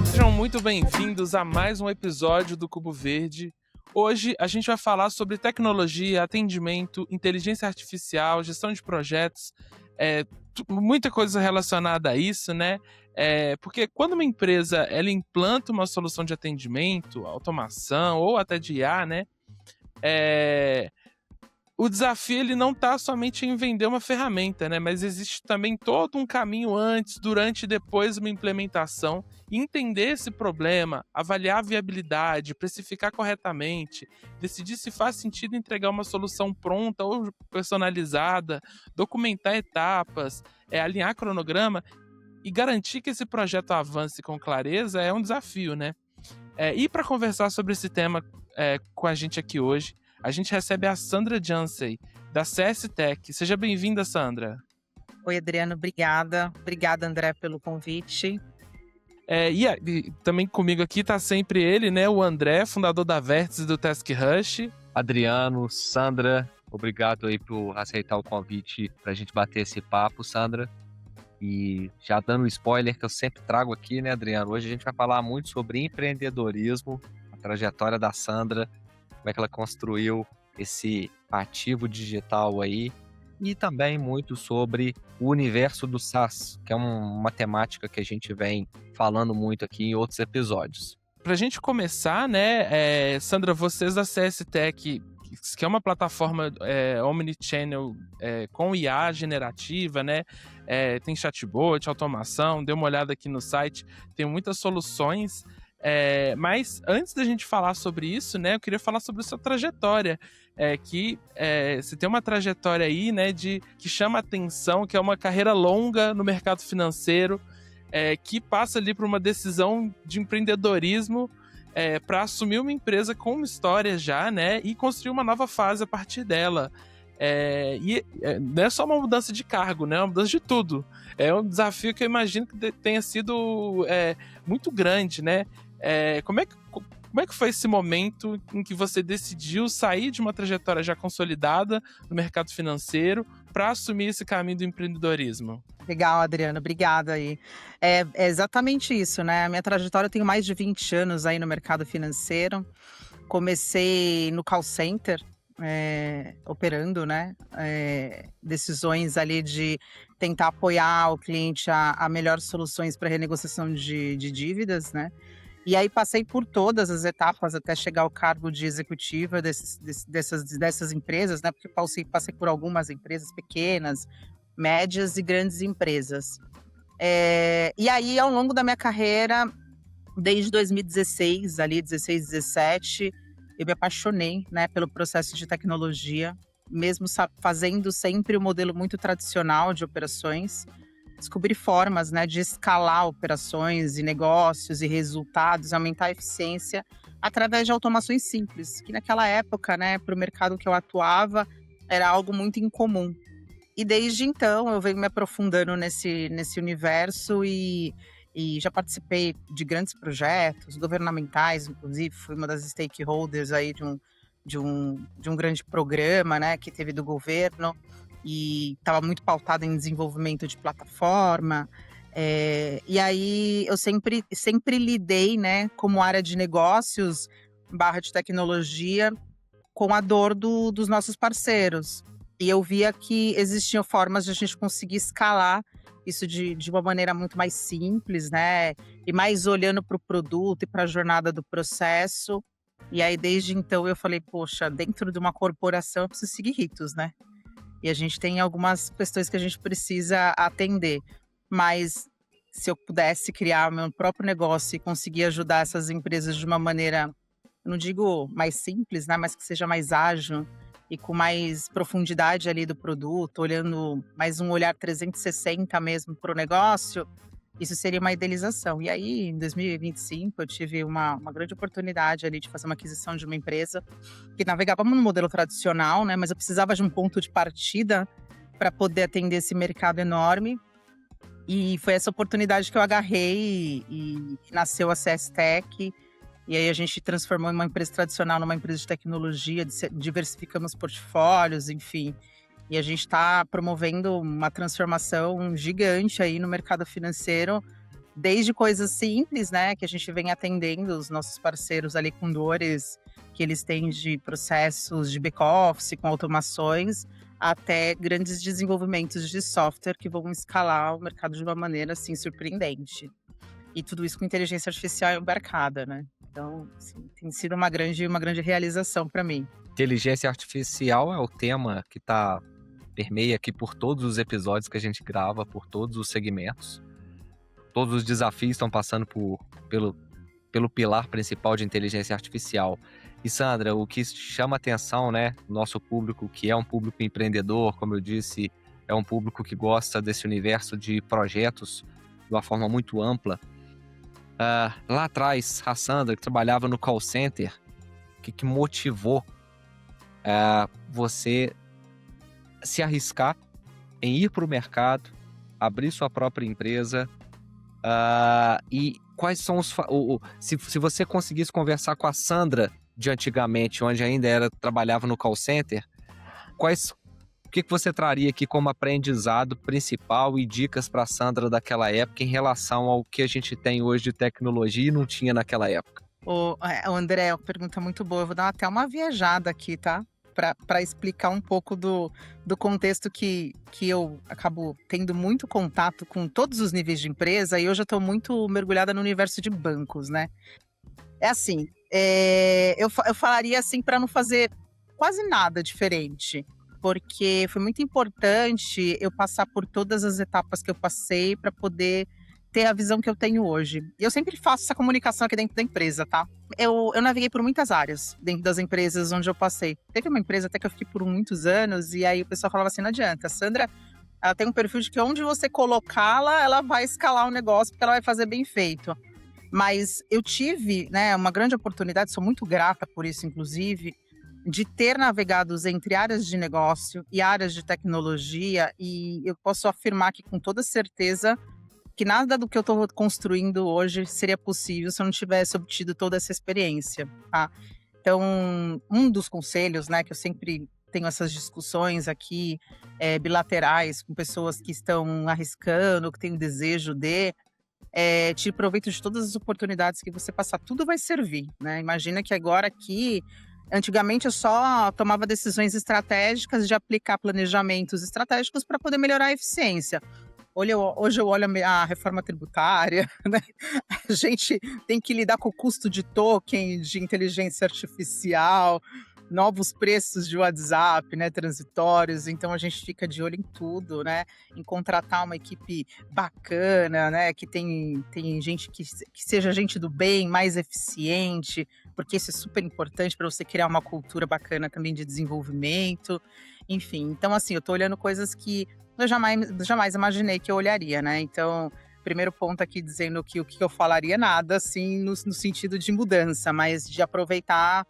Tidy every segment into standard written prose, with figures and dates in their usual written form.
Sejam muito bem-vindos a mais um episódio do Cubo Verde. Hoje a gente vai falar sobre tecnologia, atendimento, inteligência artificial, gestão de projetos, muita coisa relacionada a isso, né? Porque quando uma empresa ela implanta uma solução de atendimento, automação ou até de IA, né? O desafio ele não está somente em vender uma ferramenta, né? Mas existe também todo um caminho antes, durante e depois de uma implementação. E entender esse problema, avaliar a viabilidade, precificar corretamente, decidir se faz sentido entregar uma solução pronta ou personalizada, documentar etapas, alinhar cronograma e garantir que esse projeto avance com clareza é um desafio, né? E para conversar sobre esse tema com a gente aqui hoje, a gente recebe a Sandra Janssey, da CS Tech. Seja bem-vinda, Sandra. Oi, Adriano, obrigada. Obrigada, André, pelo convite. E também comigo aqui está sempre ele, né? O André, fundador da Vértice do Task Rush. Adriano, Sandra, obrigado aí por aceitar o convite para a gente bater esse papo, Sandra. E já dando um spoiler que eu sempre trago aqui, né, Adriano? Hoje a gente vai falar muito sobre empreendedorismo, a trajetória da Sandra, como é que ela construiu esse ativo digital aí, e também muito sobre o universo do SaaS, que é uma temática que a gente vem falando muito aqui em outros episódios. Para a gente começar, né, Sandra, vocês da CS Tech, que é uma plataforma omnichannel com IA generativa, né? Tem chatbot, automação, dê uma olhada aqui no site, tem muitas soluções. Mas antes da gente falar sobre isso, né, eu queria falar sobre a sua trajetória, que você tem uma trajetória aí, né, que chama atenção, que é uma carreira longa no mercado financeiro, que passa ali por uma decisão de empreendedorismo para assumir uma empresa com uma história já, né, e construir uma nova fase a partir dela. Não é só uma mudança de cargo, né? É uma mudança de tudo. É um desafio que eu imagino que tenha sido muito grande, né? Como é que foi esse momento em que você decidiu sair de uma trajetória já consolidada no mercado financeiro para assumir esse caminho do empreendedorismo? Legal, Adriano, obrigada aí. É exatamente isso, né? A minha trajetória, eu tenho mais de 20 anos aí no mercado financeiro. Comecei no call center, operando, né? Decisões ali de tentar apoiar o cliente a melhores soluções para renegociação de dívidas, né? E aí passei por todas as etapas até chegar ao cargo de executiva dessas empresas, né? Porque passei por algumas empresas pequenas, médias e grandes empresas. E aí, ao longo da minha carreira, desde 2016, ali 16, 17, eu me apaixonei, né, pelo processo de tecnologia, mesmo fazendo sempre o modelo muito tradicional de operações. Descobrir formas, né, de escalar operações e negócios e resultados, aumentar a eficiência através de automações simples, que naquela época, né, para o mercado que eu atuava, era algo muito incomum. E desde então eu venho me aprofundando nesse universo e já participei de grandes projetos governamentais, inclusive fui uma das stakeholders aí de um grande programa, né, que teve do governo, e estava muito pautado em desenvolvimento de plataforma. E aí eu sempre lidei, né, como área de negócios / de tecnologia, com a dor dos nossos parceiros. E eu via que existiam formas de a gente conseguir escalar isso de uma maneira muito mais simples, né? E mais olhando para o produto e para a jornada do processo. E aí, desde então, eu falei, poxa, dentro de uma corporação eu preciso seguir ritos, né? E a gente tem algumas questões que a gente precisa atender. Mas se eu pudesse criar meu próprio negócio e conseguir ajudar essas empresas de uma maneira, eu não digo mais simples, né? Mas que seja mais ágil e com mais profundidade ali do produto, olhando mais um olhar 360 mesmo para o negócio, isso seria uma idealização. E aí, em 2025, eu tive uma grande oportunidade ali de fazer uma aquisição de uma empresa que navegava no modelo tradicional, né? Mas eu precisava de um ponto de partida para poder atender esse mercado enorme. E foi essa oportunidade que eu agarrei e nasceu a CS Tech. E aí a gente transformou uma empresa tradicional numa empresa de tecnologia, diversificamos portfólios, enfim. E a gente está promovendo uma transformação gigante aí no mercado financeiro, desde coisas simples, né, que a gente vem atendendo os nossos parceiros ali com dores que eles têm de processos de back-office, com automações, até grandes desenvolvimentos de software que vão escalar o mercado de uma maneira, assim, surpreendente. E tudo isso com inteligência artificial embarcada, né? Então, assim, tem sido uma grande realização para mim. Inteligência artificial é o tema que permeia aqui por todos os episódios que a gente grava, por todos os segmentos. Todos os desafios estão passando pelo pilar principal de inteligência artificial. E Sandra, o que chama atenção, né, nosso público, que é um público empreendedor, como eu disse, é um público que gosta desse universo de projetos de uma forma muito ampla. Lá atrás, a Sandra, que trabalhava no call center, o que motivou você se arriscar em ir para o mercado, abrir sua própria empresa, e quais são se você conseguisse conversar com a Sandra de antigamente, onde ainda trabalhava no call center, o que você traria aqui como aprendizado principal e dicas para a Sandra daquela época em relação ao que a gente tem hoje de tecnologia e não tinha naquela época? O André, uma pergunta muito boa. Eu vou dar até uma viajada aqui, tá? Para explicar um pouco do contexto que eu acabo tendo muito contato com todos os níveis de empresa, e hoje eu estou muito mergulhada no universo de bancos, né? É assim, eu falaria assim para não fazer quase nada diferente, porque foi muito importante eu passar por todas as etapas que eu passei para poder ter a visão que eu tenho hoje. E eu sempre faço essa comunicação aqui dentro da empresa, tá? Eu naveguei por muitas áreas dentro das empresas onde eu passei. Teve uma empresa até que eu fiquei por muitos anos, e aí o pessoal falava assim, não adianta, a Sandra, ela tem um perfil de que onde você colocá-la, ela vai escalar o negócio, porque ela vai fazer bem feito. Mas eu tive, né, uma grande oportunidade, sou muito grata por isso, inclusive, de ter navegado entre áreas de negócio e áreas de tecnologia, e eu posso afirmar que com toda certeza que nada do que eu estou construindo hoje seria possível se eu não tivesse obtido toda essa experiência, tá? Então, um dos conselhos, né, que eu sempre tenho essas discussões aqui, bilaterais, com pessoas que estão arriscando, que têm o desejo de... tire proveito de todas as oportunidades que você passar, tudo vai servir, né? Imagina que agora aqui, antigamente eu só tomava decisões estratégicas de aplicar planejamentos estratégicos para poder melhorar a eficiência. Hoje eu olho a reforma tributária, né? A gente tem que lidar com o custo de token, de inteligência artificial, novos preços de WhatsApp, né, transitórios, então a gente fica de olho em tudo, né, em contratar uma equipe bacana, né, que tem gente que seja gente do bem, mais eficiente, porque isso é super importante para você criar uma cultura bacana também de desenvolvimento, enfim. Então, assim, eu tô olhando coisas que eu jamais imaginei que eu olharia, né, então... Primeiro ponto aqui dizendo que o que eu falaria nada, assim, no sentido de mudança, mas de aproveitar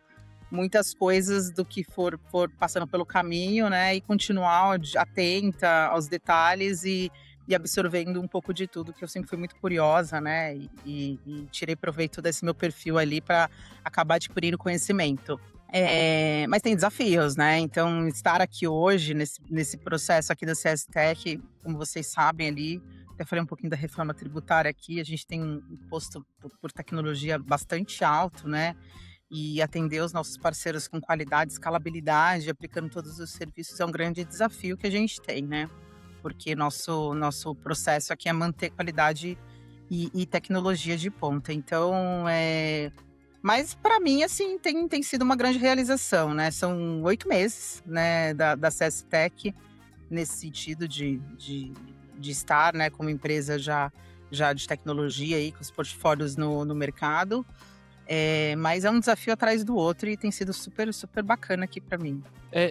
muitas coisas do que for passando pelo caminho, né? E continuar atenta aos detalhes e absorvendo um pouco de tudo, que eu sempre fui muito curiosa, né? E tirei proveito desse meu perfil ali para acabar adquirindo conhecimento. Mas tem desafios, né? Então, estar aqui hoje, nesse processo aqui da CS Tech, como vocês sabem ali, até falei um pouquinho da reforma tributária aqui, a gente tem um imposto por tecnologia bastante alto, né? E atender os nossos parceiros com qualidade, escalabilidade, aplicando todos os serviços é um grande desafio que a gente tem, né? Porque nosso processo aqui é manter qualidade e tecnologia de ponta. Então, mas para mim, assim, tem sido uma grande realização, né? São 8 meses, né, da CS Tech, nesse sentido de estar, né, como empresa já de tecnologia aí, com os portfólios no mercado. Mas é um desafio atrás do outro e tem sido super, super bacana aqui para mim.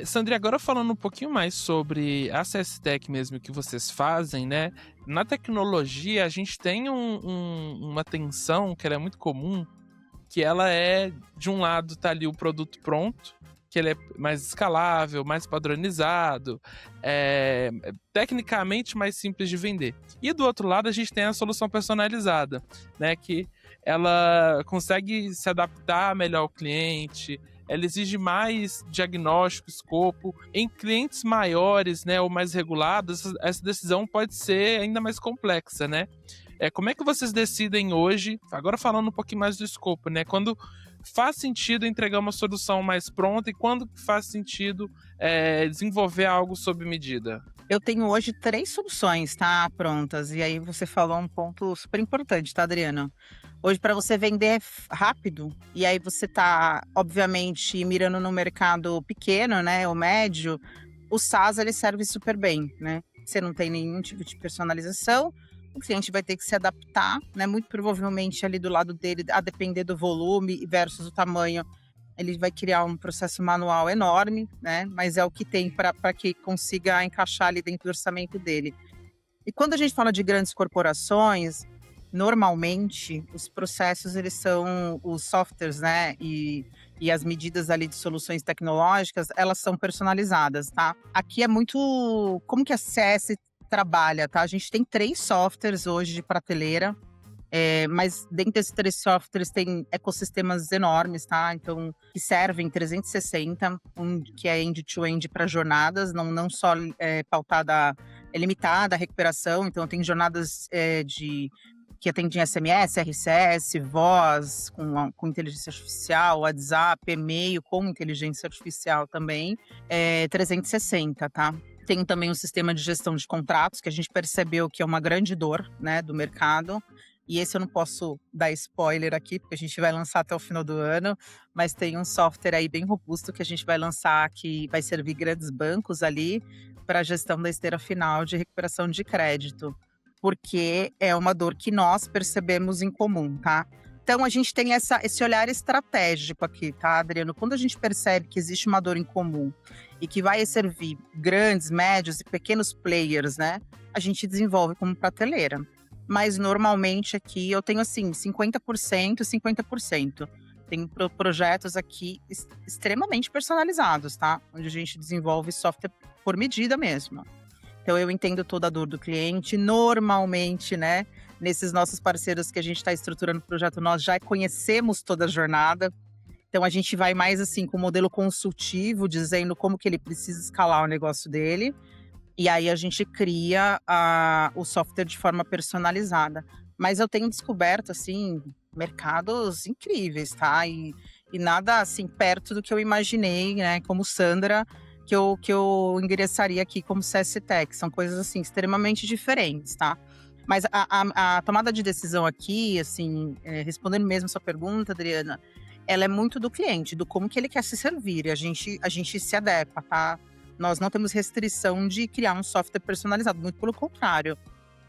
Sandra, agora falando um pouquinho mais sobre a CS Tech mesmo que vocês fazem, né? Na tecnologia, a gente tem uma tensão que ela é muito comum, que ela é, de um lado, tá ali o produto pronto, que ele é mais escalável, mais padronizado, tecnicamente mais simples de vender. E do outro lado, a gente tem a solução personalizada, né? Que ela consegue se adaptar melhor ao cliente, ela exige mais diagnóstico, escopo. Em clientes maiores, né, ou mais regulados, essa decisão pode ser ainda mais complexa, né? Como é que vocês decidem hoje, agora falando um pouquinho mais do escopo, né? Quando faz sentido entregar uma solução mais pronta e quando faz sentido desenvolver algo sob medida? Eu tenho hoje 3 soluções, tá, prontas. E aí você falou um ponto super importante, tá, Adriano? Hoje, para você vender rápido, e aí você tá, obviamente, mirando no mercado pequeno, né, ou médio, o SaaS ele serve super bem, né? Você não tem nenhum tipo de personalização, o cliente vai ter que se adaptar, né? Muito provavelmente ali do lado dele, a depender do volume versus o tamanho, ele vai criar um processo manual enorme, né? Mas é o que tem para que consiga encaixar ali dentro do orçamento dele. E quando a gente fala de grandes corporações, normalmente os processos eles são os softwares, né? E as medidas ali de soluções tecnológicas, elas são personalizadas, tá? Aqui é muito como que a CS trabalha, tá? A gente tem 3 softwares hoje de prateleira. Mas dentro desses 3 softwares tem ecossistemas enormes, tá? Então, que servem 360, um que é end-to-end para jornadas, não só pautada, limitada a recuperação, então tem jornadas que atendem SMS, RCS, voz, com inteligência artificial, WhatsApp, e-mail com inteligência artificial também, 360, tá? Tem também um sistema de gestão de contratos, que a gente percebeu que é uma grande dor, né, do mercado. E esse eu não posso dar spoiler aqui, porque a gente vai lançar até o final do ano, mas tem um software aí bem robusto que a gente vai lançar, que vai servir grandes bancos ali para a gestão da esteira final de recuperação de crédito, porque é uma dor que nós percebemos em comum, tá? Então a gente tem esse olhar estratégico aqui, tá, Adriano? Quando a gente percebe que existe uma dor em comum e que vai servir grandes, médios e pequenos players, né? A gente desenvolve como prateleira. Mas normalmente aqui eu tenho assim, 50%, 50%. Tenho projetos aqui extremamente personalizados, tá? Onde a gente desenvolve software por medida mesmo. Então eu entendo toda a dor do cliente. Normalmente, né? Nesses nossos parceiros que a gente está estruturando o projeto, nós já conhecemos toda a jornada. Então a gente vai mais assim com o modelo consultivo, dizendo como que ele precisa escalar o negócio dele. E aí a gente cria o software de forma personalizada. Mas eu tenho descoberto, assim, mercados incríveis, tá? E nada, assim, perto do que eu imaginei, né? Como Sandra, que eu ingressaria aqui como CS Tech. São coisas, assim, extremamente diferentes, tá? Mas a tomada de decisão aqui, assim, respondendo mesmo a sua pergunta, Adriana, ela é muito do cliente, do como que ele quer se servir. E a gente se adequa, tá? Nós não temos restrição de criar um software personalizado, muito pelo contrário.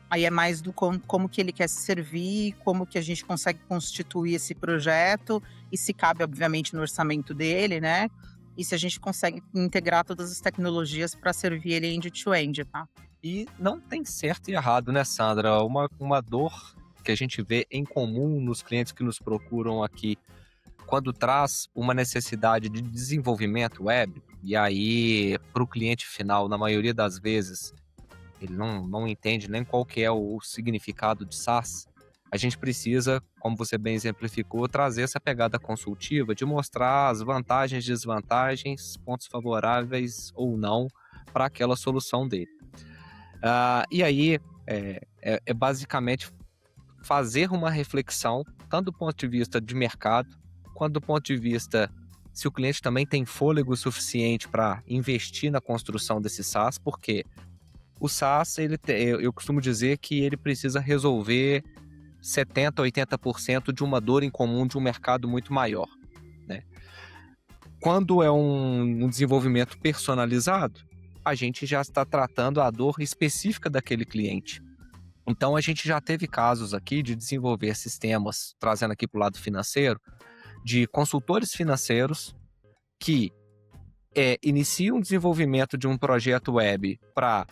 Aí é mais do como que ele quer se servir, como que a gente consegue constituir esse projeto, e se cabe, obviamente, no orçamento dele, né? E se a gente consegue integrar todas as tecnologias para servir ele end-to-end, tá? E não tem certo e errado, né, Sandra? Uma dor que a gente vê em comum nos clientes que nos procuram aqui, quando traz uma necessidade de desenvolvimento web, e aí, para o cliente final, na maioria das vezes, ele não entende nem qual que é o significado de SaaS, a gente precisa, como você bem exemplificou, trazer essa pegada consultiva de mostrar as vantagens, desvantagens, pontos favoráveis ou não para aquela solução dele. E aí, é basicamente fazer uma reflexão, tanto do ponto de vista de mercado, quanto do ponto de vista se o cliente também tem fôlego suficiente para investir na construção desse SaaS, porque o SaaS, eu costumo dizer que ele precisa resolver 70%, 80% de uma dor em comum de um mercado muito maior, né? Quando é um desenvolvimento personalizado, a gente já está tratando a dor específica daquele cliente. Então, a gente já teve casos aqui de desenvolver sistemas, trazendo aqui para o lado financeiro, de consultores financeiros que iniciam o desenvolvimento de um projeto web para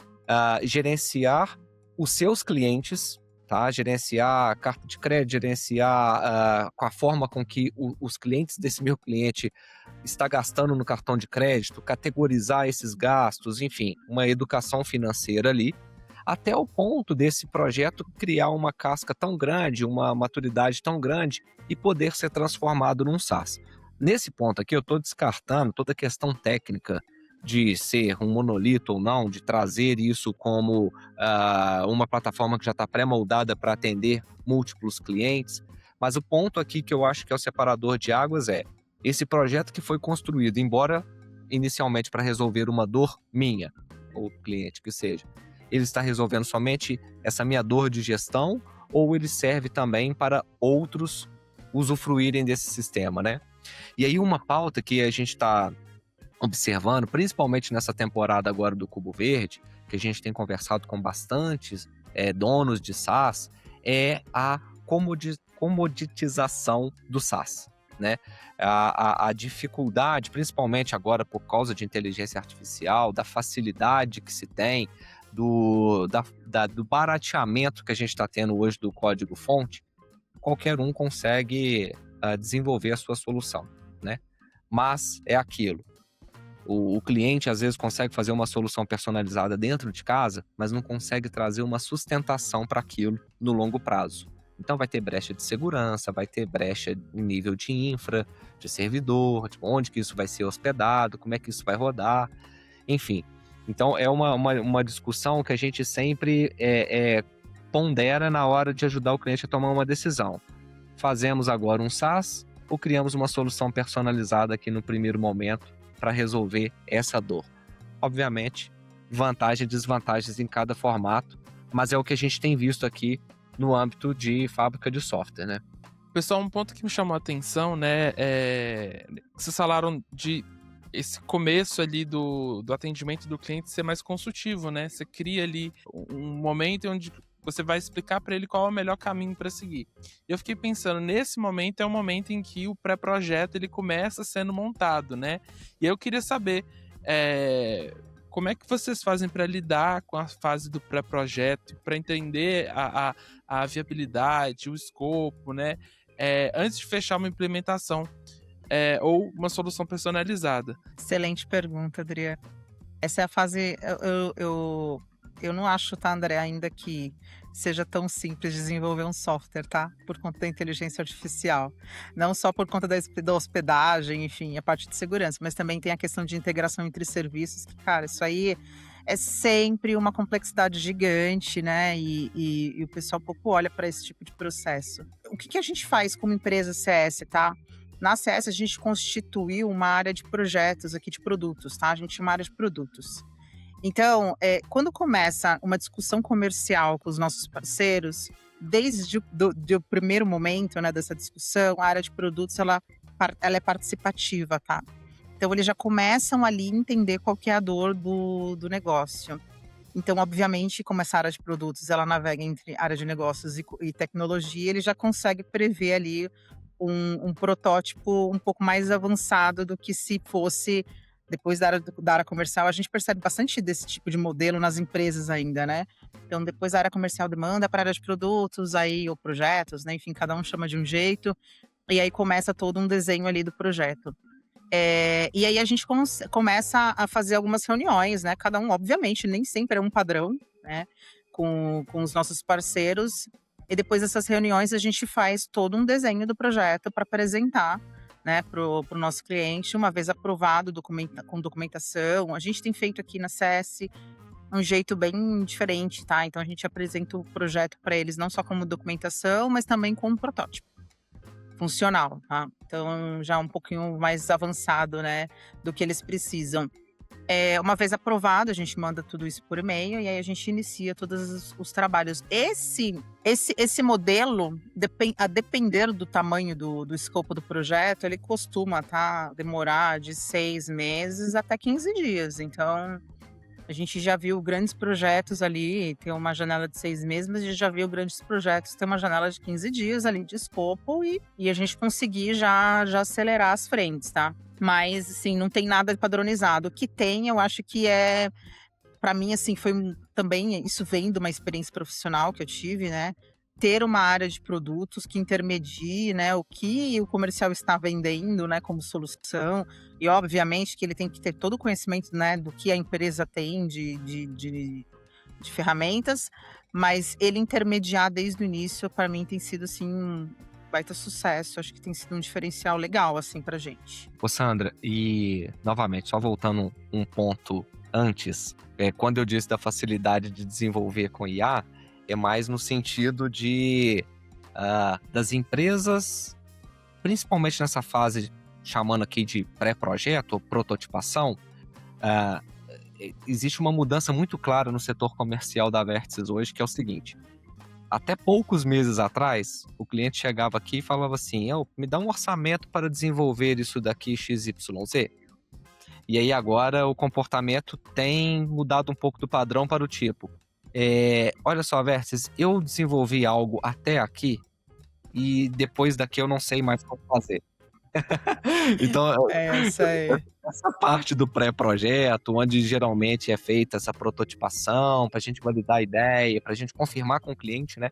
gerenciar os seus clientes, tá? Gerenciar a carta de crédito, gerenciar com a forma com que os clientes desse meu cliente está gastando no cartão de crédito, categorizar esses gastos, enfim, uma educação financeira ali, até o ponto desse projeto criar uma casca tão grande, uma maturidade tão grande e poder ser transformado num SaaS. Nesse ponto aqui, eu estou descartando toda a questão técnica de ser um monolito ou não, de trazer isso como uma plataforma que já está pré-moldada para atender múltiplos clientes. Mas o ponto aqui que eu acho que é o separador de águas é esse projeto que foi construído, embora inicialmente para resolver uma dor minha, ou cliente que seja, ele está resolvendo somente essa minha dor de gestão, ou ele serve também para outros usufruírem desse sistema, né? E aí uma pauta que a gente está observando, principalmente nessa temporada agora do Cubo Verde, que a gente tem conversado com bastantes donos de SaaS, é a comoditização do SaaS, né? A dificuldade, principalmente agora por causa de inteligência artificial, da facilidade que se tem, do barateamento que a gente está tendo hoje do código-fonte, qualquer um consegue desenvolver a sua solução, né? Mas é aquilo. O cliente às vezes consegue fazer uma solução personalizada dentro de casa, mas não consegue trazer uma sustentação para aquilo no longo prazo. Então vai ter brecha de segurança, vai ter brecha em nível de infra, de servidor, tipo, onde que isso vai ser hospedado, como é que isso vai rodar, enfim. Então é uma discussão que a gente sempre pondera na hora de ajudar o cliente a tomar uma decisão. Fazemos agora um SaaS ou criamos uma solução personalizada aqui no primeiro momento para resolver essa dor? Obviamente, vantagens e desvantagens em cada formato, mas é o que a gente tem visto aqui no âmbito de fábrica de software, né? Pessoal, um ponto que me chamou a atenção, né, vocês falaram de esse começo ali do atendimento do cliente ser mais consultivo, né? Você cria ali um momento onde você vai explicar para ele qual é o melhor caminho para seguir. E eu fiquei pensando, nesse momento é o momento em que o pré-projeto ele começa sendo montado, né? E eu queria saber como é que vocês fazem para lidar com a fase do pré-projeto, para entender a viabilidade, o escopo, né? Antes de fechar uma implementação ou uma solução personalizada. Excelente pergunta, Adriana. Essa é a fase. Eu não acho, tá, André, ainda que seja tão simples desenvolver um software, tá? Por conta da inteligência artificial. Não só por conta da hospedagem, enfim, a parte de segurança, mas também tem a questão de integração entre serviços, que, cara, isso aí é sempre uma complexidade gigante, né? E o pessoal pouco olha para esse tipo de processo. O que a gente faz como empresa CS, tá? Na CS, a gente constituiu uma área de projetos aqui de produtos, tá? A gente chama área de produtos. Então, quando começa uma discussão comercial com os nossos parceiros, desde o primeiro momento, né, dessa discussão, a área de produtos ela é participativa, tá? Então, eles já começam ali a entender qual que é a dor do negócio. Então, obviamente, como essa área de produtos ela navega entre área de negócios e tecnologia, ele já consegue prever ali um protótipo um pouco mais avançado do que se fosse depois da área comercial. A gente percebe bastante desse tipo de modelo nas empresas ainda, né? Então, depois da área comercial demanda para a área de produtos, aí, ou projetos, né? Enfim, cada um chama de um jeito. E aí começa todo um desenho ali do projeto. E aí a gente começa a fazer algumas reuniões, né? Cada um, obviamente, nem sempre é um padrão, né? Com os nossos parceiros. E depois dessas reuniões a gente faz todo um desenho do projeto para apresentar, né, para o nosso cliente, uma vez aprovado com documentação. A gente tem feito aqui na CS um jeito bem diferente, tá? Então a gente apresenta o projeto para eles não só como documentação, mas também como protótipo funcional, tá? Então já um pouquinho mais avançado, né, do que eles precisam. Uma vez aprovado, a gente manda tudo isso por e-mail e aí a gente inicia todos os trabalhos. Esse modelo, a depender do tamanho do escopo do projeto, ele costuma demorar de 6 meses até 15 dias. Então, a gente já viu grandes projetos ali, tem uma janela de 6 meses, mas a gente já viu grandes projetos, tem uma janela de 15 dias ali de escopo e a gente conseguir já acelerar as frentes, tá? Mas, assim, não tem nada padronizado. O que tem, eu acho que para mim, assim, foi também, isso vem de uma experiência profissional que eu tive, né? Ter uma área de produtos que intermedie, né, o que o comercial está vendendo, né, como solução. E, obviamente, que ele tem que ter todo o conhecimento, né, do que a empresa tem de ferramentas, mas ele intermediar desde o início, para mim, tem sido, assim, baita sucesso. Acho que tem sido um diferencial legal, assim, pra gente. Ô Sandra, e novamente, só voltando um ponto antes, quando eu disse da facilidade de desenvolver com IA, é mais no sentido das empresas, principalmente nessa fase, chamando aqui de pré-projeto ou prototipação, existe uma mudança muito clara no setor comercial da Vértices hoje, que é o seguinte: até poucos meses atrás, o cliente chegava aqui e falava assim, me dá um orçamento para desenvolver isso daqui XYZ. E aí agora o comportamento tem mudado um pouco do padrão para o tipo, olha só, Vértices, eu desenvolvi algo até aqui e depois daqui eu não sei mais como fazer. Então, Isso aí. essa parte do pré-projeto, onde geralmente é feita essa prototipação, para a gente validar a ideia, para a gente confirmar com o cliente, né?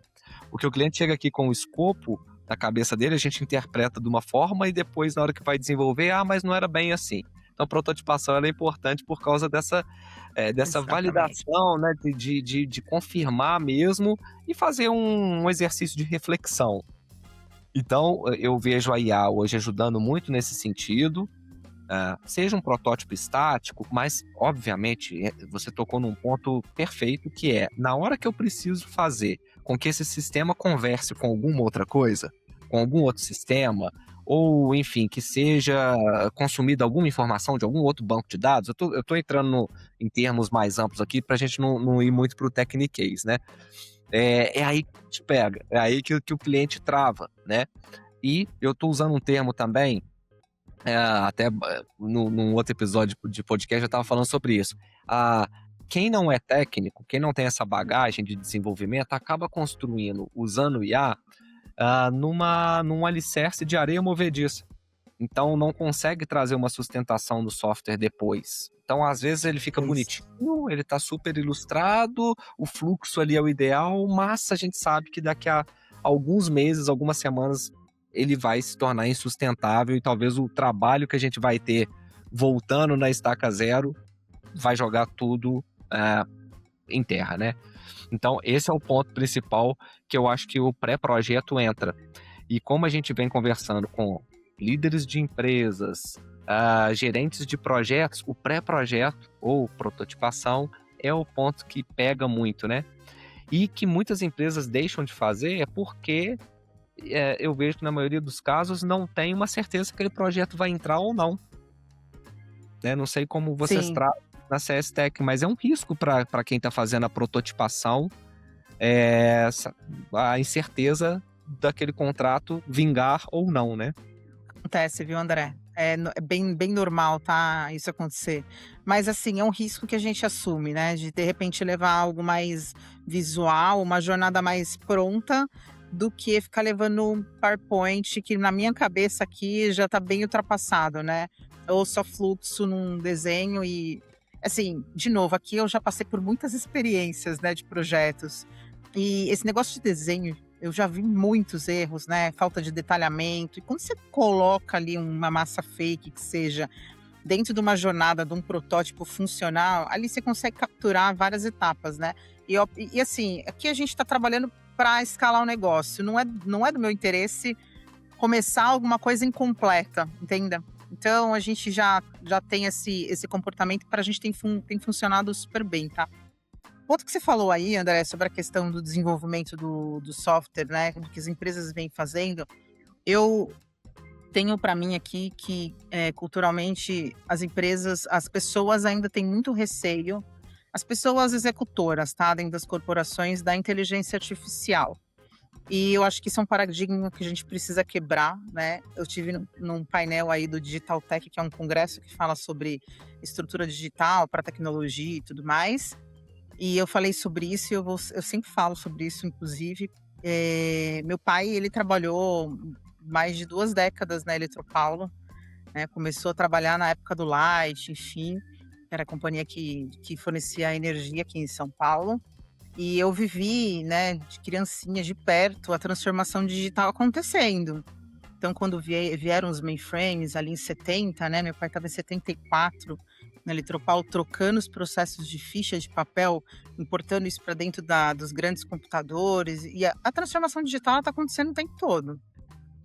Porque o cliente chega aqui com o escopo na cabeça dele, a gente interpreta de uma forma e depois, na hora que vai desenvolver, mas não era bem assim. Então, a prototipação ela é importante por causa dessa validação, né? De confirmar mesmo e fazer um exercício de reflexão. Então, eu vejo a IA hoje ajudando muito nesse sentido, seja um protótipo estático, mas, obviamente, você tocou num ponto perfeito, que é, na hora que eu preciso fazer com que esse sistema converse com alguma outra coisa, com algum outro sistema, ou, enfim, que seja consumida alguma informação de algum outro banco de dados, eu estou entrando em termos mais amplos aqui, para a gente não ir muito para o techniquez, né? É aí que a gente pega, é aí que o cliente trava, né? E eu estou usando um termo também, até num outro episódio de podcast eu estava falando sobre isso. Quem não é técnico, quem não tem essa bagagem de desenvolvimento, acaba construindo, usando o IA, num alicerce de areia movediça. Então não consegue trazer uma sustentação do software depois. Então, às vezes, ele fica bonitinho, ele está super ilustrado, o fluxo ali é o ideal, mas a gente sabe que daqui a alguns meses, algumas semanas, ele vai se tornar insustentável e talvez o trabalho que a gente vai ter voltando na estaca zero vai jogar tudo em terra, né? Então, esse é o ponto principal que eu acho que o pré-projeto entra. E como a gente vem conversando com líderes de empresas, gerentes de projetos, o pré-projeto ou prototipação é o ponto que pega muito, né? E que muitas empresas deixam de fazer é porque eu vejo que na maioria dos casos não tem uma certeza que aquele projeto vai entrar ou não. Né? Não sei como vocês tratam na CS Tech, mas é um risco para quem está fazendo a prototipação, a incerteza daquele contrato vingar ou não, né? Acontece, viu, André? É bem normal, tá? Isso acontecer. Mas, assim, é um risco que a gente assume, né? De repente, levar algo mais visual, uma jornada mais pronta, do que ficar levando um PowerPoint, que na minha cabeça aqui já tá bem ultrapassado, né? Ou só fluxo num desenho e... Assim, de novo, aqui eu já passei por muitas experiências, né, de projetos. E esse negócio de desenho, eu já vi muitos erros, né? Falta de detalhamento. E quando você coloca ali uma massa fake que seja dentro de uma jornada, de um protótipo funcional, ali você consegue capturar várias etapas, né? E assim, aqui a gente está trabalhando para escalar o negócio. Não é do meu interesse começar alguma coisa incompleta, entenda? Então a gente já tem esse comportamento, para a gente tem funcionado super bem, tá? Outro que você falou aí, André, sobre a questão do desenvolvimento do software, né, que as empresas vêm fazendo, eu tenho para mim aqui que culturalmente as pessoas ainda têm muito receio, as pessoas executoras, tá, dentro das corporações, da inteligência artificial. E eu acho que isso é um paradigma que a gente precisa quebrar, né? Eu tive num painel aí do Digital Tech, que é um congresso que fala sobre estrutura digital para tecnologia e tudo mais. E eu falei sobre isso e eu sempre falo sobre isso, inclusive. Meu pai, ele trabalhou mais de 2 décadas na Eletropaulo, né? Começou a trabalhar na época do Light, enfim. Era a companhia que fornecia energia aqui em São Paulo. E eu vivi, né, de criancinha, de perto, a transformação digital acontecendo. Então, quando vieram os mainframes ali em 70, né, meu pai estava em 74, na Eletropaulo, trocando os processos de ficha de papel, importando isso para dentro dos grandes computadores. E a transformação digital está acontecendo o tempo todo.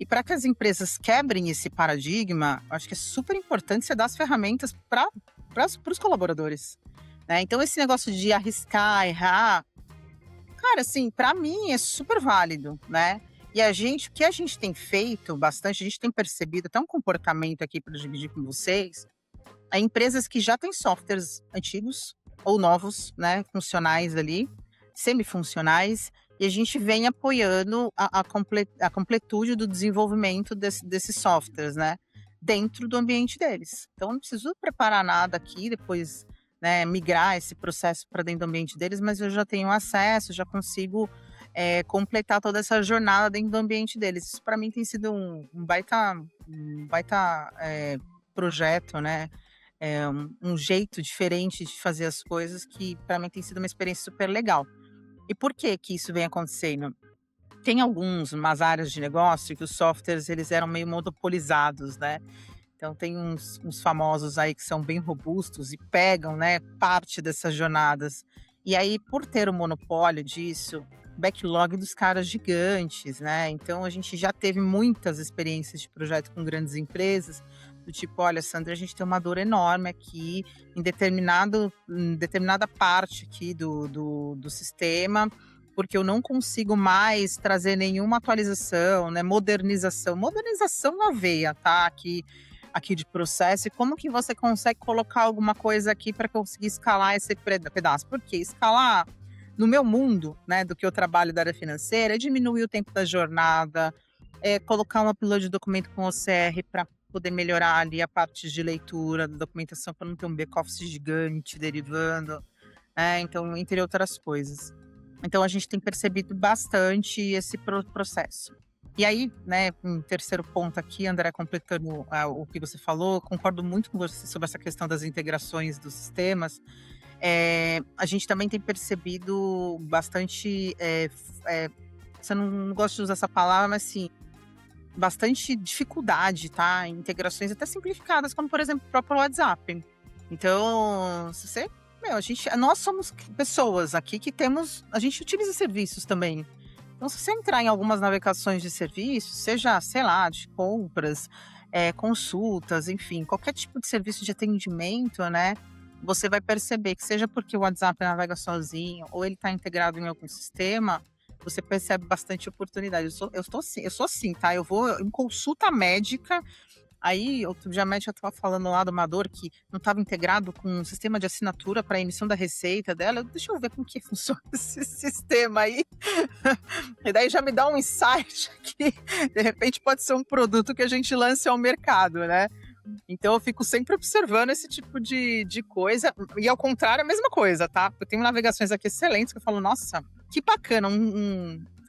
E para que as empresas quebrem esse paradigma, eu acho que é super importante você dar as ferramentas para os colaboradores, né? Então, esse negócio de arriscar, errar, cara, assim, para mim é super válido, né? E o que a gente tem feito bastante, a gente tem percebido até um comportamento aqui para dividir com vocês, é empresas que já têm softwares antigos ou novos, né, funcionais ali, semifuncionais, e a gente vem apoiando a completude do desenvolvimento desses softwares, né, dentro do ambiente deles. Então, eu não preciso preparar nada aqui, depois, né, migrar esse processo para dentro do ambiente deles, mas eu já tenho acesso, já consigo completar toda essa jornada dentro do ambiente deles. Isso para mim tem sido um baita projeto, né? Um jeito diferente de fazer as coisas que para mim tem sido uma experiência super legal. E por que que isso vem acontecendo? Tem umas áreas de negócio que os softwares eles eram meio monopolizados, né? Então tem uns famosos aí que são bem robustos e pegam, né, parte dessas jornadas. E aí, por ter o monopólio disso, backlog dos caras gigantes, né? Então a gente já teve muitas experiências de projeto com grandes empresas, do tipo, olha, Sandra, a gente tem uma dor enorme aqui em determinada parte aqui do sistema, porque eu não consigo mais trazer nenhuma atualização, né? Modernização na veia, tá? Aqui de processo, e como que você consegue colocar alguma coisa aqui para conseguir escalar esse pedaço? Porque escalar no meu mundo, né, do que eu trabalho da área financeira, é diminuir o tempo da jornada, colocar um upload de documento com OCR para poder melhorar ali a parte de leitura da documentação, para não ter um back-office gigante derivando, então, entre outras coisas. Então, a gente tem percebido bastante esse processo. E aí, né, um terceiro ponto aqui, André, completando o que você falou, concordo muito com você sobre essa questão das integrações dos sistemas. A gente também tem percebido bastante, você não gosta de usar essa palavra, mas sim, bastante dificuldade, tá? Em integrações até simplificadas, como, por exemplo, o próprio WhatsApp. Então, se você... nós somos pessoas aqui que a gente utiliza serviços também. Então, se você entrar em algumas navegações de serviços, seja, sei lá, de compras, consultas, enfim, qualquer tipo de serviço de atendimento, né? Você vai perceber que seja porque o WhatsApp navega sozinho ou ele está integrado em algum sistema, você percebe bastante oportunidade. Eu sou assim, tá? Eu vou em consulta médica. Aí, outro dia a médica estava falando lá de uma dor que não estava integrado com um sistema de assinatura para a emissão da receita dela. Deixa eu ver como que funciona esse sistema aí. E daí já me dá um insight que, de repente, pode ser um produto que a gente lance ao mercado, né? Então, eu fico sempre observando esse tipo de coisa. E, ao contrário, a mesma coisa, tá? Eu tenho navegações aqui excelentes que eu falo, nossa, que bacana, vou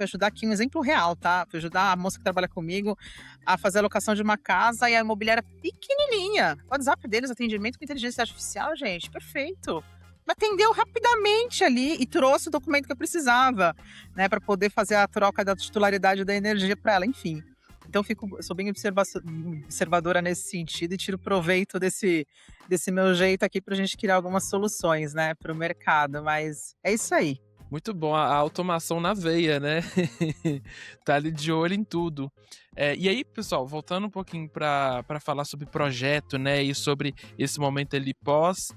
ajudar aqui um exemplo real, tá? Vou ajudar a moça que trabalha comigo a fazer a locação de uma casa e a imobiliária pequenininha. O WhatsApp deles, atendimento com inteligência artificial, gente, perfeito. Atendeu rapidamente ali e trouxe o documento que eu precisava, né? Para poder fazer a troca da titularidade da energia para ela, enfim. Então, eu sou bem observadora nesse sentido e tiro proveito desse meu jeito aqui para a gente criar algumas soluções, né, para o mercado. Mas é isso aí. Muito bom, a automação na veia, né? Tá ali de olho em tudo. E aí, pessoal, voltando um pouquinho para falar sobre projeto, né? E sobre esse momento ali pós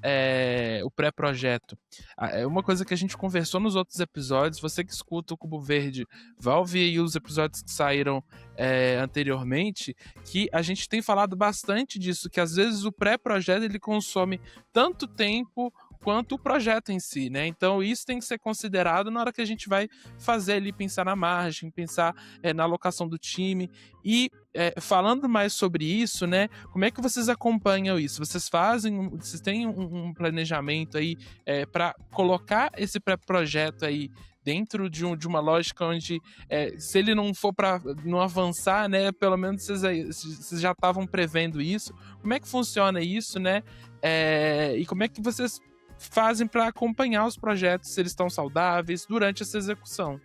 o pré-projeto. É uma coisa que a gente conversou nos outros episódios. Você que escuta o Cubo Verde, vai ouvir aí os episódios que saíram anteriormente, que a gente tem falado bastante disso, que às vezes o pré-projeto ele consome tanto tempo quanto o projeto em si, né? Então isso tem que ser considerado na hora que a gente vai fazer ali, pensar na margem, pensar na alocação do time. E falando mais sobre isso, né? Como é que vocês acompanham isso? Vocês têm um planejamento aí para colocar esse pré-projeto aí dentro de uma lógica onde, se ele não for para não avançar, né? Pelo menos vocês já estavam prevendo isso. Como é que funciona isso, né? E como é que vocês fazem para acompanhar os projetos, se eles estão saudáveis durante essa execução?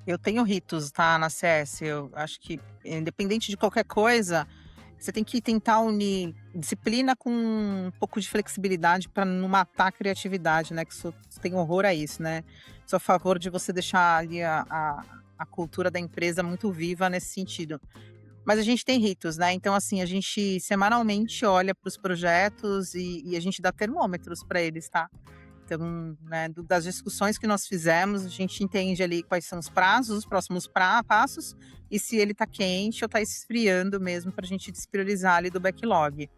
Eu tenho ritos, tá, na CS. Eu acho que, independente de qualquer coisa, você tem que tentar unir disciplina com um pouco de flexibilidade para não matar a criatividade, né? Que tem horror a isso, né? Sou a favor de você deixar ali a cultura da empresa muito viva nesse sentido. Mas a gente tem ritos, né? Então, assim, a gente semanalmente olha para os projetos e a gente dá termômetros para eles, tá? Então, né, das discussões que nós fizemos, a gente entende ali quais são os prazos, os próximos passos, e se ele está quente ou está esfriando mesmo, para a gente despriorizar ali do backlog.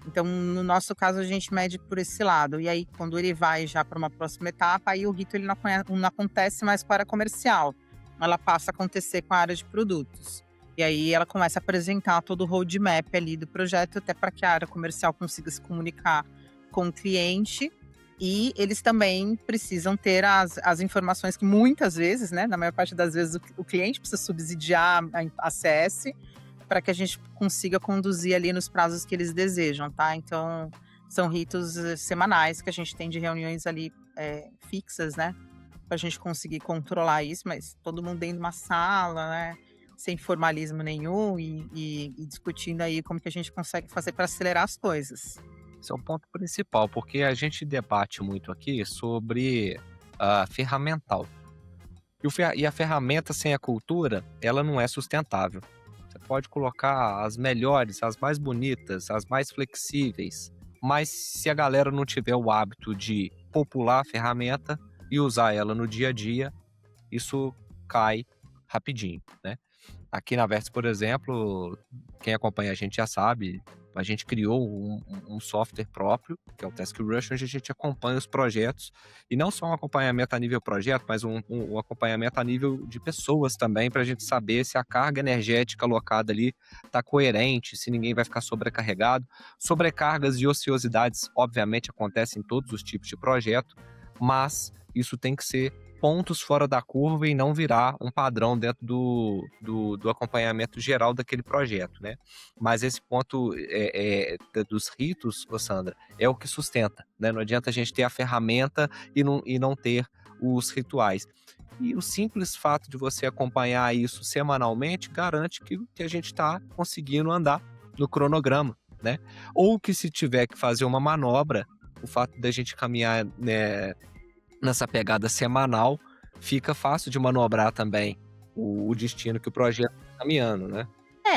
Então, no nosso caso, a gente mede por esse lado. E aí, quando ele vai já para uma próxima etapa, aí o rito ele não acontece mais com a área comercial. Ela passa a acontecer com a área de produtos. E aí ela começa a apresentar todo o roadmap ali do projeto, até para que a área comercial consiga se comunicar com o cliente. E eles também precisam ter as informações que muitas vezes, né, na maior parte das vezes, o cliente precisa subsidiar a CS para que a gente consiga conduzir ali nos prazos que eles desejam, tá? Então, são ritos semanais que a gente tem de reuniões ali fixas, né? Para a gente conseguir controlar isso, mas todo mundo dentro de uma sala, né? Sem formalismo nenhum e discutindo aí como que a gente consegue fazer para acelerar as coisas. Esse é o ponto principal, porque a gente debate muito aqui sobre a ferramental. E a ferramenta sem a cultura, ela não é sustentável. Você pode colocar as melhores, as mais bonitas, as mais flexíveis, mas se a galera não tiver o hábito de popular a ferramenta e usar ela no dia a dia, isso cai rapidinho, né? Aqui na Vertex, por exemplo, quem acompanha a gente já sabe, a gente criou um software próprio, que é o TaskRush, onde a gente acompanha os projetos, e não só um acompanhamento a nível projeto, mas um acompanhamento a nível de pessoas também, para a gente saber se a carga energética alocada ali está coerente, se ninguém vai ficar sobrecarregado. Sobrecargas e ociosidades, obviamente, acontecem em todos os tipos de projeto, mas isso tem que ser pontos fora da curva e não virar um padrão dentro do acompanhamento geral daquele projeto, né? Mas esse ponto dos ritos, Sandra, é o que sustenta, né? Não adianta a gente ter a ferramenta e não ter os rituais. E o simples fato de você acompanhar isso semanalmente garante que a gente está conseguindo andar no cronograma, né? Ou que se tiver que fazer uma manobra, o fato da gente caminhar, né, nessa pegada semanal, fica fácil de manobrar também o destino que o projeto está caminhando, né?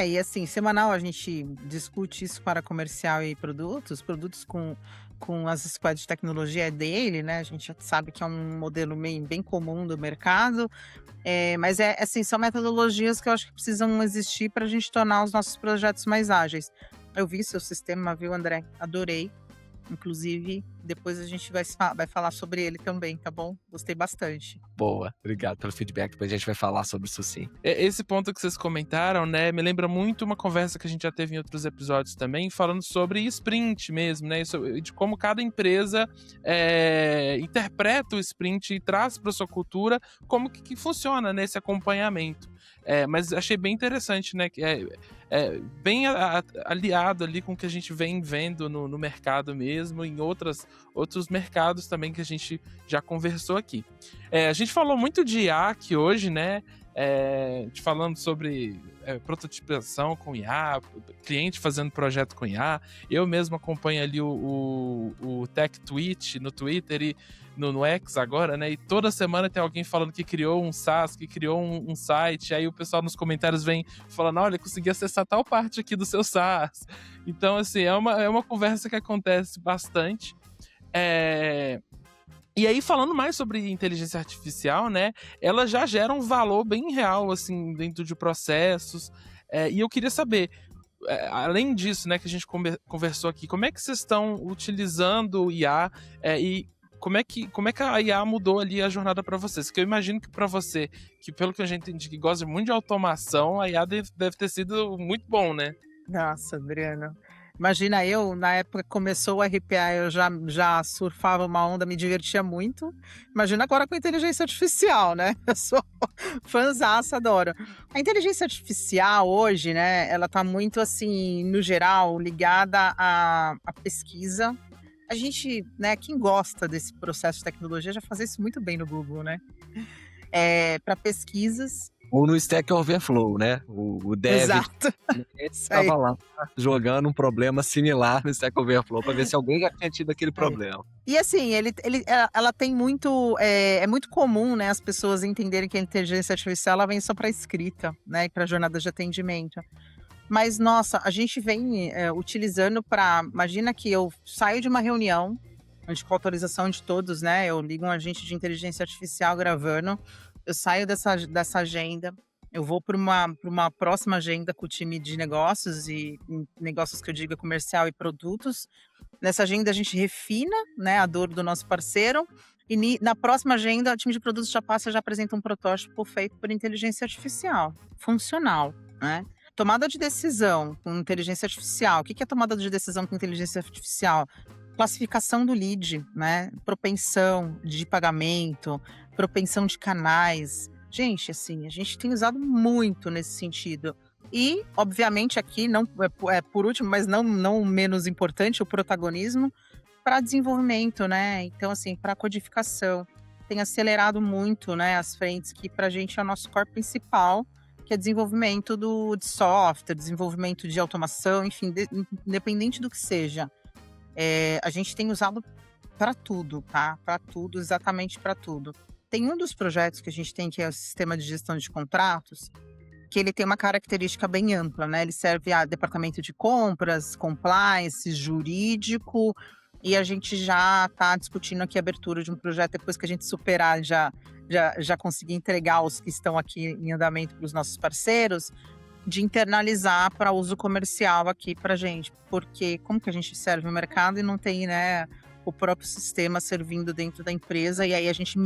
E assim, semanal a gente discute isso para comercial e produtos com as squads de tecnologia dele, né? A gente já sabe que é um modelo bem comum do mercado, mas assim, são metodologias que eu acho que precisam existir para a gente tornar os nossos projetos mais ágeis. Eu vi seu sistema, viu, André? Adorei. Inclusive, depois a gente vai falar sobre ele também, tá bom? Gostei bastante. Boa, obrigado pelo feedback. Depois a gente vai falar sobre isso sim. Esse ponto que vocês comentaram, né, me lembra muito uma conversa que a gente já teve em outros episódios também, falando sobre sprint mesmo, né, de como cada empresa interpreta o sprint e traz para sua cultura como que funciona nesse acompanhamento. Mas achei bem interessante, né, que bem aliado ali com o que a gente vem vendo no mercado mesmo, em outros mercados também que a gente já conversou aqui. A gente falou muito de IA aqui hoje, né? Falando sobre prototipação com IA, cliente fazendo projeto com IA. Eu mesmo acompanho ali o Tech Tweet no Twitter e no X agora, né? E toda semana tem alguém falando que criou um SaaS, que criou um site. Aí o pessoal nos comentários vem falando: olha, consegui acessar tal parte aqui do seu SaaS. Então, assim, é uma conversa que acontece bastante. E aí, falando mais sobre inteligência artificial, né, ela já gera um valor bem real, assim, dentro de processos. E eu queria saber, além disso, né, que a gente conversou aqui, como é que vocês estão utilizando o IA e como é que a IA mudou ali a jornada para vocês? Porque eu imagino que para você, que pelo que a gente entende, que gosta muito de automação, a IA deve ter sido muito bom, né? Nossa, Adriano. Imagina na época que começou o RPA, eu já surfava uma onda, me divertia muito. Imagina agora com a inteligência artificial, né? Eu sou fãzaça, adoro. A inteligência artificial hoje, né, ela tá muito, assim, no geral, ligada à pesquisa. A gente, né, quem gosta desse processo de tecnologia já faz isso muito bem no Google, né? Para pesquisas. Ou no Stack Overflow, né? O Dev estava lá jogando um problema similar no Stack Overflow para ver se alguém já tinha tido aquele problema. E assim, ela tem muito... É muito comum, né, as pessoas entenderem que a inteligência artificial ela vem só para escrita, né? E para jornada de atendimento. Mas, nossa, a gente vem utilizando para. Imagina que eu saio de uma reunião, onde com autorização de todos, né? Eu ligo um agente de inteligência artificial gravando, eu saio dessa agenda, eu vou para uma próxima agenda com o time de negócios, e negócios que eu digo é comercial e produtos. Nessa agenda a gente refina, né, a dor do nosso parceiro, e na próxima agenda o time de produtos já apresenta um protótipo feito por inteligência artificial, funcional, né? Tomada de decisão com inteligência artificial. O que é tomada de decisão com inteligência artificial? Classificação do lead, né? Propensão de pagamento, propensão de canais. Gente, assim, a gente tem usado muito nesse sentido. E, obviamente, aqui, não por último, mas não menos importante, o protagonismo para desenvolvimento, né? Então, assim, para codificação. Tem acelerado muito, né, as frentes que para a gente é o nosso core principal, que é desenvolvimento de software, desenvolvimento de automação, enfim, independente do que seja. A gente tem usado para tudo, tá? Para tudo, exatamente para tudo. Tem um dos projetos que a gente tem, que é o sistema de gestão de contratos, que ele tem uma característica bem ampla, né? Ele serve a departamento de compras, compliance, jurídico, e a gente já está discutindo aqui a abertura de um projeto, depois que a gente superar, já conseguir entregar os que estão aqui em andamento para os nossos parceiros, de internalizar para uso comercial aqui para a gente. Porque como que a gente serve o mercado e não tem, né, o próprio sistema servindo dentro da empresa, e aí a gente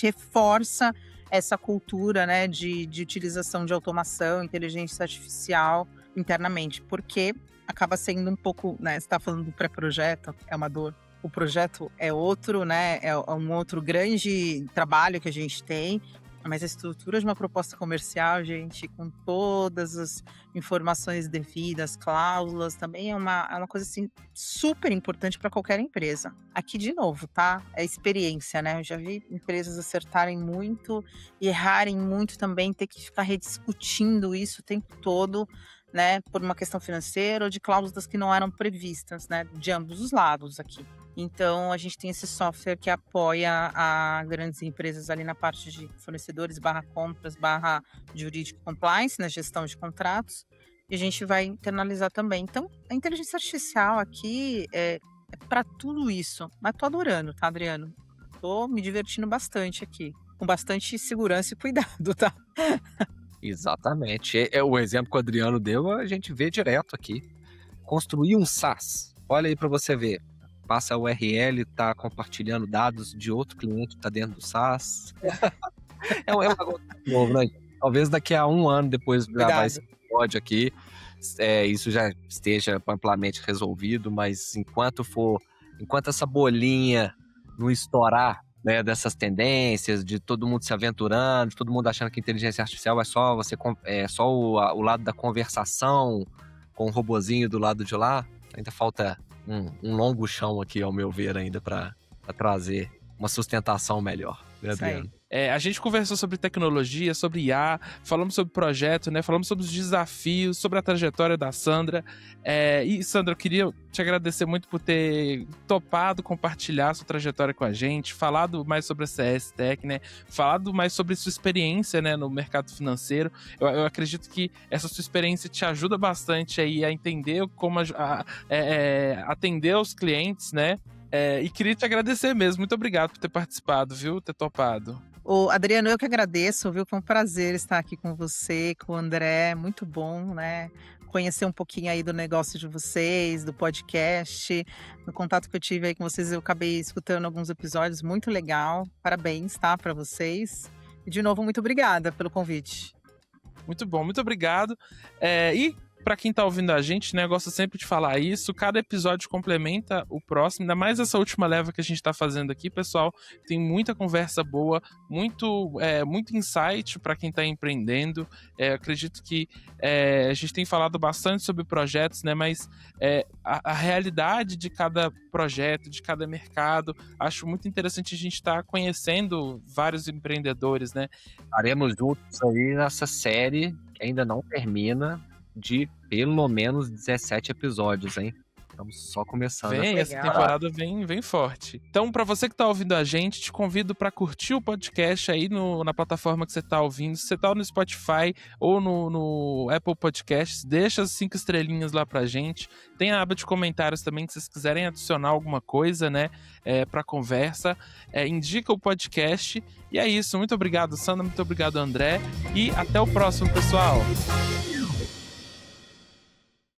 reforça essa cultura, né, de utilização de automação, inteligência artificial internamente, porque acaba sendo um pouco, né, você está falando do pré-projeto, é uma dor, o projeto é outro, né, é um outro grande trabalho que a gente tem, mas a estrutura de uma proposta comercial, gente, com todas as informações devidas, cláusulas, também é uma coisa, assim, super importante para qualquer empresa. Aqui, de novo, tá? É experiência, né? Eu já vi empresas acertarem muito e errarem muito também, ter que ficar rediscutindo isso o tempo todo, né? Por uma questão financeira ou de cláusulas que não eram previstas, né? De ambos os lados aqui. Então, a gente tem esse software que apoia a grandes empresas ali na parte de fornecedores, /compras, /jurídico compliance, na gestão de contratos, e a gente vai internalizar também. Então, a inteligência artificial aqui é para tudo isso. Mas tô adorando, tá, Adriano? Tô me divertindo bastante aqui, com bastante segurança e cuidado, tá? Exatamente. O exemplo que o Adriano deu, a gente vê direto aqui. Construir um SaaS. Olha aí para você ver. Passa a URL, tá compartilhando dados de outro cliente que tá dentro do SaaS. É um negócio novo, né? Talvez daqui a 1 ano, depois de gravar esse episódio aqui, isso já esteja amplamente resolvido, mas enquanto essa bolinha não estourar, né, dessas tendências, de todo mundo se aventurando, de todo mundo achando que inteligência artificial é só o lado da conversação com o robozinho do lado de lá, ainda falta um longo chão aqui, ao meu ver, ainda para trazer uma sustentação melhor, né, Adriano? A gente conversou sobre tecnologia, sobre IA, falamos sobre projeto, né? Falamos sobre os desafios, sobre a trajetória da Sandra. E, Sandra, eu queria te agradecer muito por ter topado compartilhar a sua trajetória com a gente, falado mais sobre a CS Tech, né? Falado mais sobre sua experiência, né, no mercado financeiro. Eu acredito que essa sua experiência te ajuda bastante aí a entender como atender os clientes, né? E queria te agradecer mesmo. Muito obrigado por ter participado, viu? Ter topado. Adriano, eu que agradeço, viu? Foi um prazer estar aqui com você, com o André. Muito bom, né? Conhecer um pouquinho aí do negócio de vocês, do podcast. No contato que eu tive aí com vocês, eu acabei escutando alguns episódios. Muito legal. Parabéns, tá? Para vocês. E, de novo, muito obrigada pelo convite. Muito bom, muito obrigado. E para quem tá ouvindo a gente, né, eu gosto sempre de falar isso, cada episódio complementa o próximo, ainda mais essa última leva que a gente tá fazendo aqui, pessoal, tem muita conversa boa, muito insight para quem tá empreendendo. Acredito que a gente tem falado bastante sobre projetos, né, mas a realidade de cada projeto, de cada mercado, acho muito interessante a gente estar conhecendo vários empreendedores, né. Estaremos juntos aí nessa série que ainda não termina, de pelo menos 17 episódios, hein? Estamos só começando. Vem, essa Legal. temporada vem forte. Então, pra você que tá ouvindo a gente, te convido pra curtir o podcast aí na plataforma que você tá ouvindo. Se você tá no Spotify ou no Apple Podcasts, deixa as 5 estrelinhas lá pra gente. Tem a aba de comentários também, que vocês quiserem adicionar alguma coisa, né, pra conversa. Indica o podcast. E é isso. Muito obrigado, Sandra. Muito obrigado, André. E até o próximo, pessoal.